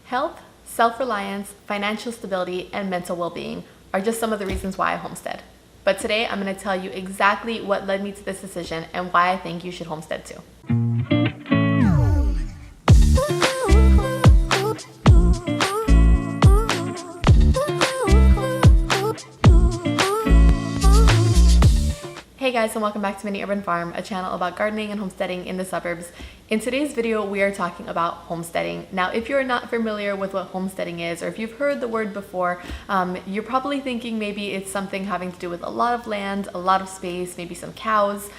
Health, self-reliance, financial stability, and mental well-being are just some of the reasons why I homestead. But today I'm going to tell you exactly what led me to this decision and why I think you should homestead too. Hey guys, and welcome back to Mini Urban Farm, a channel about gardening and homesteading in the suburbs. In today's video, we are talking about homesteading. Now, if you're not familiar with what homesteading is, or if you've heard the word before, you're probably thinking maybe it's something having to do with a lot of land, a lot of space, maybe some cows,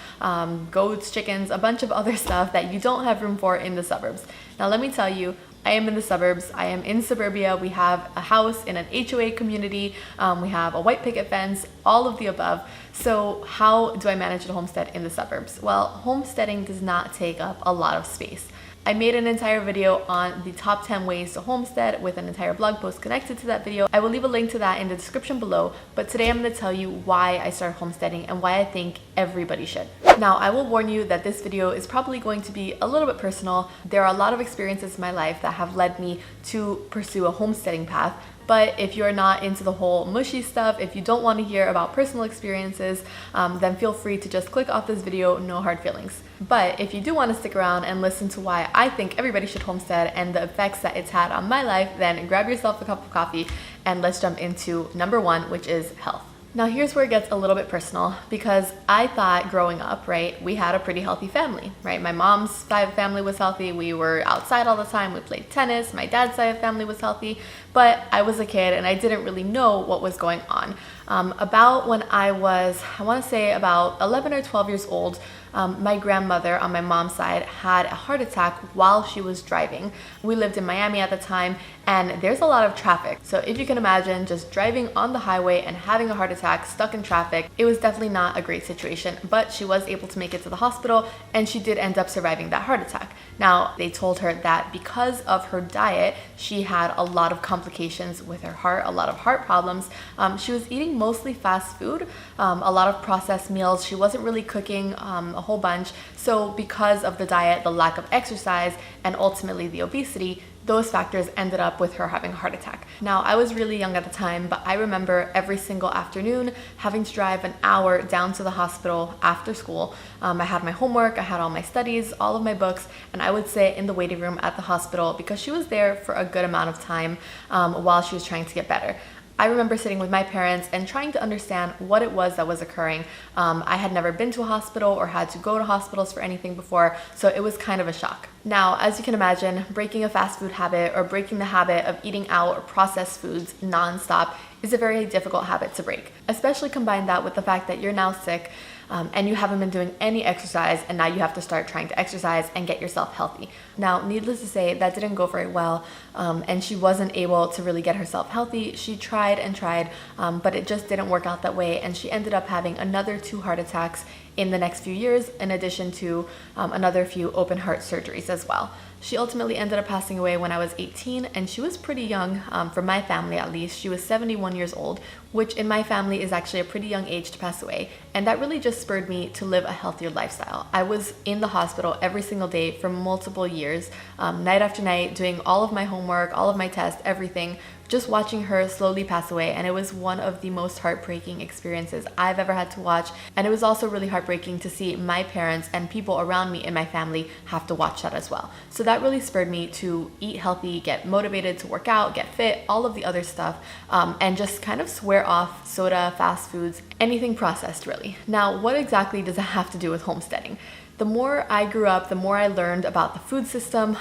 goats, chickens, a bunch of other stuff that you don't have room for in the suburbs. Now, let me tell you, I am in the suburbs. I am in suburbia. We have a house in an HOA community. We have a white picket fence, all of the above. So how do I manage a homestead in the suburbs? Well, homesteading does not take up a lot of space. I made an entire video on the top 10 ways to homestead with an entire blog post connected to that video. I will leave a link to that in the description below, but today I'm going to tell you why I started homesteading and why I think everybody should. Now, I will warn you that this video is probably going to be a little bit personal. There are a lot of experiences in my life that have led me to pursue a homesteading path. But if you're not into the whole mushy stuff, if you don't want to hear about personal experiences, then feel free to just click off this video, no hard feelings. But if you do want to stick around and listen to why I think everybody should homestead and the effects that it's had on my life, then grab yourself a cup of coffee and let's jump into number one, which is health. Now here's where it gets a little bit personal because I thought growing up, right, we had a pretty healthy family, right? My mom's side of the family was healthy. We were outside all the time. We played tennis. My dad's side of the family was healthy, but I was a kid and I didn't really know what was going on. About when I was, I want to say about 11 or 12 years old, my grandmother on my mom's side had a heart attack while she was driving. We lived in Miami at the time and there's a lot of traffic. So if you can imagine just driving on the highway and having a heart attack stuck in traffic, it was definitely not a great situation, but she was able to make it to the hospital and she did end up surviving that heart attack. Now, they told her that because of her diet, she had a lot of complications with her heart, a lot of heart problems. She was eating mostly fast food, a lot of processed meals. She wasn't really cooking a whole bunch. So because of the diet, the lack of exercise, and ultimately the obesity, those factors ended up with her having a heart attack. Now, I was really young at the time, but I remember every single afternoon having to drive an hour down to the hospital after school. I had my homework, I had all my studies, all of my books, and I would sit in the waiting room at the hospital because she was there for a good amount of time while she was trying to get better. I remember sitting with my parents and trying to understand what it was that was occurring. I had never been to a hospital or had to go to hospitals for anything before, so it was kind of a shock. Now, as you can imagine, breaking a fast food habit or breaking the habit of eating out or processed foods nonstop is a very difficult habit to break, especially combine that with the fact that you're now sick and you haven't been doing any exercise and now you have to start trying to exercise and get yourself healthy. Now, needless to say, that didn't go very well and she wasn't able to really get herself healthy. She tried and tried, but it just didn't work out that way and she ended up having another 2 heart attacks in the next few years, in addition to another few open heart surgeries as well. She ultimately ended up passing away when I was 18 and she was pretty young, for my family at least. She was 71 years old, which in my family is actually a pretty young age to pass away. And that really just spurred me to live a healthier lifestyle. I was in the hospital every single day for multiple years, night after night, doing all of my homework, all of my tests, everything, just watching her slowly pass away. And it was one of the most heartbreaking experiences I've ever had to watch. And it was also really heartbreaking to see my parents and people around me in my family have to watch that as well. So that really spurred me to eat healthy, get motivated to work out, get fit, all of the other stuff, and just kind of swear off soda, fast foods, anything processed really. Now, what exactly does that have to do with homesteading? The more I grew up, the more I learned about the food system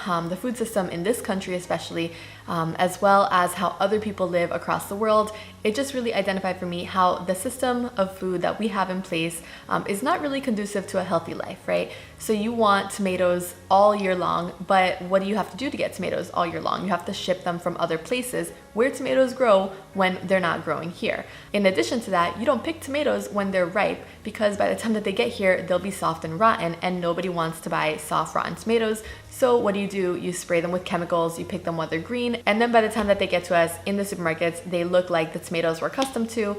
in this country especially, as well as how other people live across the world. It just really identified for me how the system of food that we have in place is not really conducive to a healthy life, right? So you want tomatoes all year long, but what do you have to do to get tomatoes all year long? You have to ship them from other places where tomatoes grow when they're not growing here. In addition to that, you don't pick tomatoes when they're ripe because by the time that they get here, they'll be soft and rotten, and nobody wants to buy soft, rotten tomatoes. So what do? You spray them with chemicals, you pick them while they're green, and then by the time that they get to us in the supermarkets, they look like the tomatoes we're accustomed to,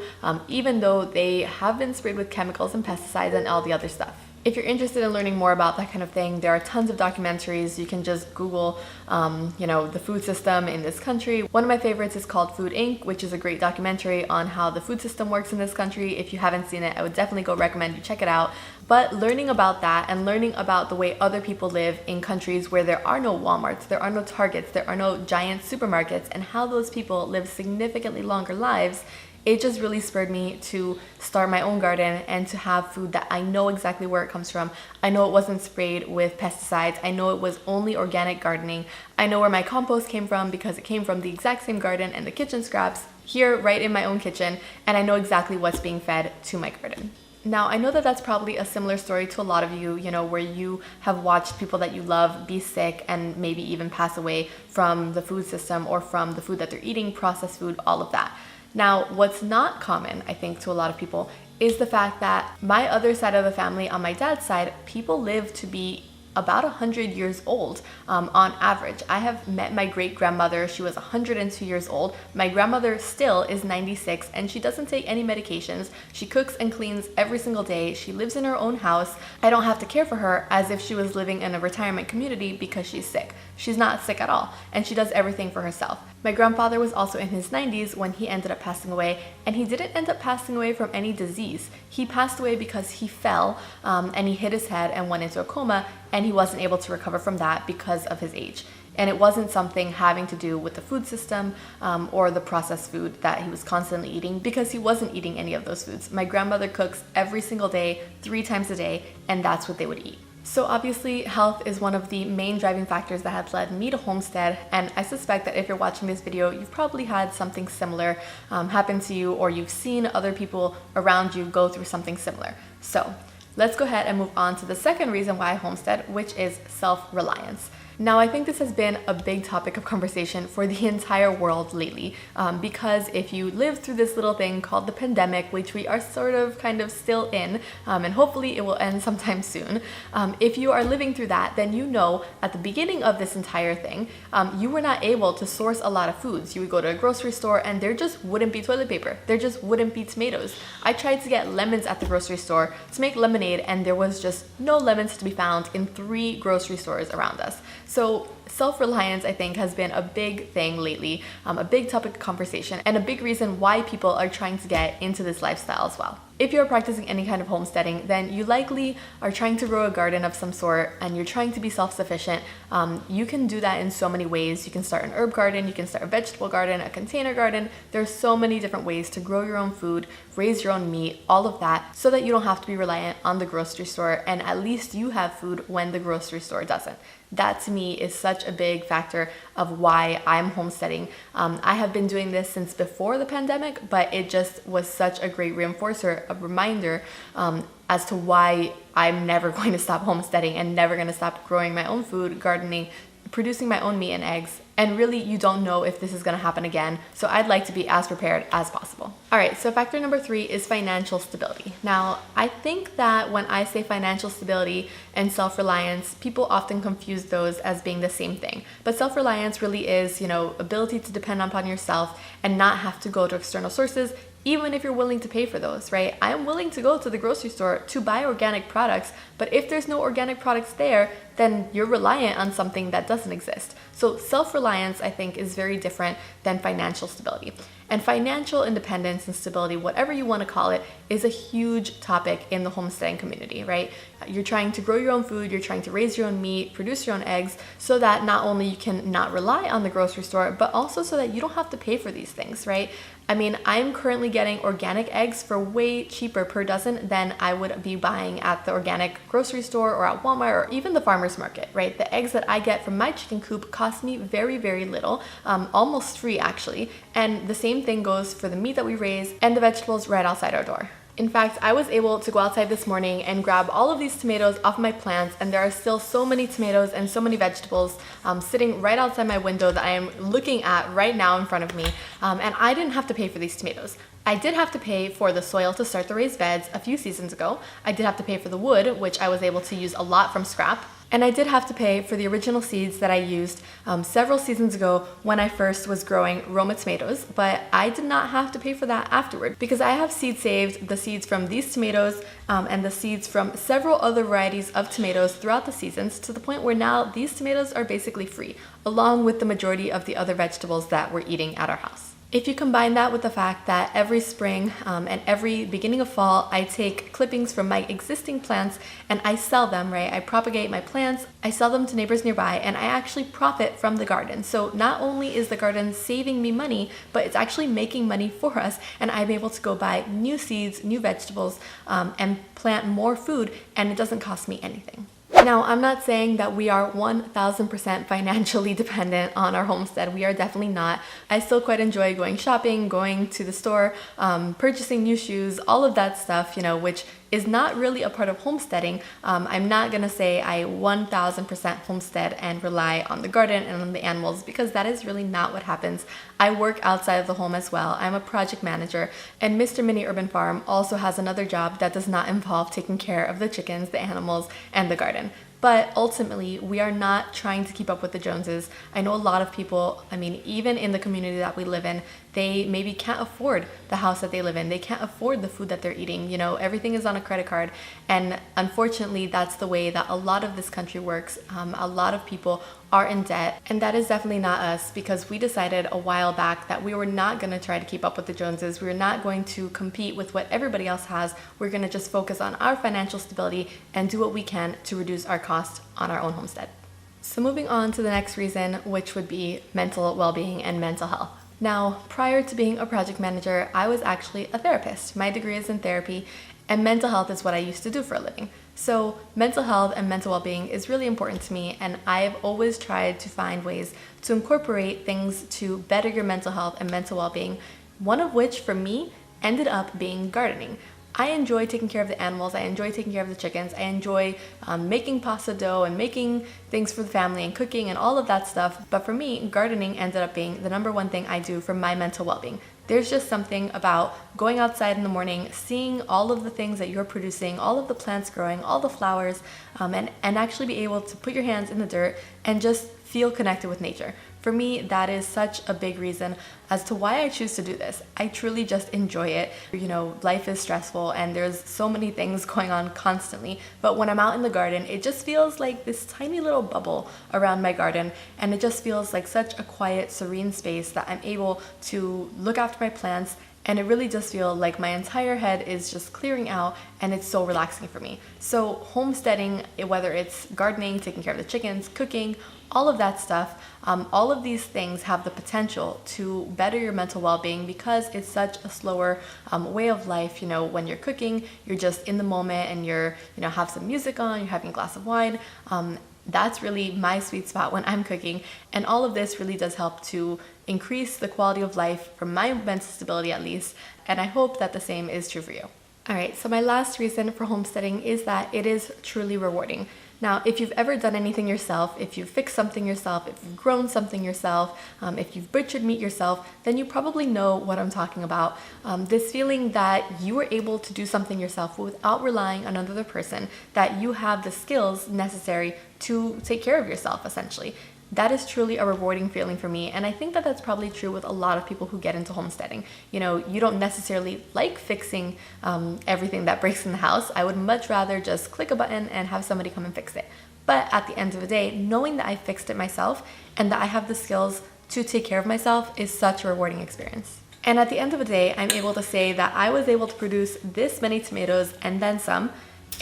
even though they have been sprayed with chemicals and pesticides and all the other stuff. If you're interested in learning more about that kind of thing, there are tons of documentaries. You can just Google, the food system in this country. One of my favorites is called Food Inc., which is a great documentary on how the food system works in this country. If you haven't seen it, I would definitely go recommend you check it out. But learning about that and learning about the way other people live in countries where there are no Walmarts, there are no Targets, there are no giant supermarkets, and how those people live significantly longer lives, it just really spurred me to start my own garden and to have food that I know exactly where it comes from. I know it wasn't sprayed with pesticides. I know it was only organic gardening. I know where my compost came from because it came from the exact same garden and the kitchen scraps here right in my own kitchen, and I know exactly what's being fed to my garden. Now, I know that that's probably a similar story to a lot of you, where you have watched people that you love be sick and maybe even pass away from the food system or from the food that they're eating, processed food, all of that. Now, what's not common, I think, to a lot of people is the fact that my other side of the family, on my dad's side, people live to be about 100 years old on average. I have met my great-grandmother. She was 102 years old. My grandmother still is 96, and she doesn't take any medications. She cooks and cleans every single day. She lives in her own house. I don't have to care for her as if she was living in a retirement community because she's sick. She's not sick at all, and she does everything for herself. My grandfather was also in his 90s when he ended up passing away, and he didn't end up passing away from any disease. He passed away because he fell and he hit his head and went into a coma, and he wasn't able to recover from that because of his age. And it wasn't something having to do with the food system or the processed food that he was constantly eating, because he wasn't eating any of those foods. My grandmother cooks every single day, 3 times a day, and that's what they would eat. So obviously, health is one of the main driving factors that has led me to homestead, and I suspect that if you're watching this video, you've probably had something similar happen to you, or you've seen other people around you go through something similar. So let's go ahead and move on to the second reason why I homestead, which is self-reliance. Now, I think this has been a big topic of conversation for the entire world lately, because if you lived through this little thing called the pandemic, which we are kind of still in, and hopefully it will end sometime soon, if you are living through that, then you know at the beginning of this entire thing, you were not able to source a lot of foods. You would go to a grocery store and there just wouldn't be toilet paper. There just wouldn't be tomatoes. I tried to get lemons at the grocery store to make lemonade, and there was just no lemons to be found in 3 grocery stores around us. So self-reliance, I think, has been a big thing lately, a big topic of conversation, and a big reason why people are trying to get into this lifestyle as well. If you're practicing any kind of homesteading, then you likely are trying to grow a garden of some sort and you're trying to be self-sufficient. You can do that in so many ways. You can start an herb garden, you can start a vegetable garden, a container garden. There's so many different ways to grow your own food, raise your own meat, all of that, so that you don't have to be reliant on the grocery store, and at least you have food when the grocery store doesn't. That to me is such a big factor of why I'm homesteading. I have been doing this since before the pandemic, but it just was such a great reinforcer, a reminder as to why I'm never going to stop homesteading and never going to stop growing my own food, gardening, producing my own meat and eggs. And really, you don't know if this is going to happen again, so I'd like to be as prepared as possible. All right, so factor number 3 is financial stability. Now, I think that when I say financial stability and self-reliance, people often confuse those as being the same thing. But self-reliance really is, ability to depend upon yourself and not have to go to external sources, even if you're willing to pay for those, right? I am willing to go to the grocery store to buy organic products, but if there's no organic products there, then you're reliant on something that doesn't exist. So self-reliance, I think, is very different than financial stability. And financial independence and stability, whatever you want to call it, is a huge topic in the homesteading community, right? You're trying to grow your own food, you're trying to raise your own meat, produce your own eggs, so that not only you can not rely on the grocery store, but also so that you don't have to pay for these things, right? I mean, I'm currently getting organic eggs for way cheaper per dozen than I would be buying at the organic grocery store or at Walmart or even the farmer's market, right? The eggs that I get from my chicken coop cost me very, very little, almost free actually. And the same thing goes for the meat that we raise and the vegetables right outside our door. In fact, I was able to go outside this morning and grab all of these tomatoes off my plants, and there are still so many tomatoes and so many vegetables sitting right outside my window that I am looking at right now in front of me, and I didn't have to pay for these tomatoes. I did have to pay for the soil to start the raised beds a few seasons ago. I did have to pay for the wood, which I was able to use a lot from scrap. And I did have to pay for the original seeds that I used several seasons ago when I first was growing Roma tomatoes, but I did not have to pay for that afterward because I have seed saved, the seeds from these tomatoes and the seeds from several other varieties of tomatoes throughout the seasons, to the point where now these tomatoes are basically free, along with the majority of the other vegetables that we're eating at our house. If you combine that with the fact that every spring and every beginning of fall, I take clippings from my existing plants and I sell them, right? I propagate my plants, I sell them to neighbors nearby, and I actually profit from the garden. So not only is the garden saving me money, but it's actually making money for us, and I'm able to go buy new seeds, new vegetables, and plant more food, and it doesn't cost me anything. Now, I'm not saying that we are 1000% financially dependent on our homestead. We are definitely not. I still quite enjoy going shopping, going to the store, purchasing new shoes, all of that stuff, which is not really a part of homesteading. I'm not gonna say I 1000% homestead and rely on the garden and on the animals, because that is really not what happens. I work outside of the home as well. I'm a project manager, and Mr. Mini Urban Farm also has another job that does not involve taking care of the chickens, the animals, and the garden. But ultimately, we are not trying to keep up with the Joneses. I know a lot of people, even in the community that we live in, they maybe can't afford the house that they live in. They can't afford the food that they're eating. Everything is on a credit card. And unfortunately, that's the way that a lot of this country works. A lot of people are in debt. And that is definitely not us, because we decided a while back that we were not going to try to keep up with the Joneses. We were not going to compete with what everybody else has. We're going to just focus on our financial stability and do what we can to reduce our cost on our own homestead. So moving on to the next reason, which would be mental well-being and mental health. Now, prior to being a project manager, I was actually a therapist. My degree is in therapy, and mental health is what I used to do for a living. So mental health and mental well-being is really important to me, and I've always tried to find ways to incorporate things to better your mental health and mental well-being, one of which for me ended up being gardening. I enjoy taking care of the animals, I enjoy taking care of the chickens, I enjoy making pasta dough and making things for the family and cooking and all of that stuff. But for me, gardening ended up being the number one thing I do for my mental well-being. There's just something about going outside in the morning, seeing all of the things that you're producing, all of the plants growing, all the flowers, and actually be able to put your hands in the dirt and just feel connected with nature. For me, that is such a big reason as to why I choose to do this. I truly just enjoy it. Life is stressful and there's so many things going on constantly, but when I'm out in the garden, it just feels like this tiny little bubble around my garden, and it just feels like such a quiet, serene space that I'm able to look after my plants, and it really does feel like my entire head is just clearing out, and it's so relaxing for me. So homesteading, whether it's gardening, taking care of the chickens, cooking, all of that stuff, all of these things have the potential to better your mental well-being, because it's such a slower way of life. When you're cooking, you're just in the moment and you're, have some music on, you're having a glass of wine. That's really my sweet spot when I'm cooking. And all of this really does help to increase the quality of life for my mental stability, at least. And I hope that the same is true for you. All right, so my last reason for homesteading is that it is truly rewarding. Now, if you've ever done anything yourself, if you've fixed something yourself, if you've grown something yourself, if you've butchered meat yourself, then you probably know what I'm talking about. This feeling that you were able to do something yourself without relying on another person, that you have the skills necessary to take care of yourself, essentially. That is truly a rewarding feeling for me, and I think that that's probably true with a lot of people who get into homesteading. You don't necessarily like fixing everything that breaks in the house. I would much rather just click a button and have somebody come and fix it. But at the end of the day, knowing that I fixed it myself and that I have the skills to take care of myself is such a rewarding experience. And at the end of the day, I'm able to say that I was able to produce this many tomatoes and then some,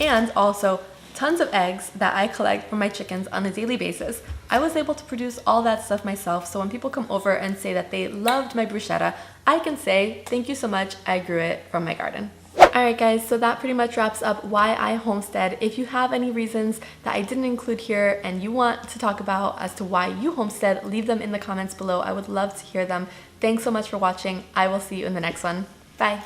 and also tons of eggs that I collect from my chickens on a daily basis. I was able to produce all that stuff myself, so when people come over and say that they loved my bruschetta, I can say, thank you so much, I grew it from my garden. Alright guys, so that pretty much wraps up why I homestead. If you have any reasons that I didn't include here and you want to talk about as to why you homestead, leave them in the comments below. I would love to hear them. Thanks so much for watching. I will see you in the next one. Bye!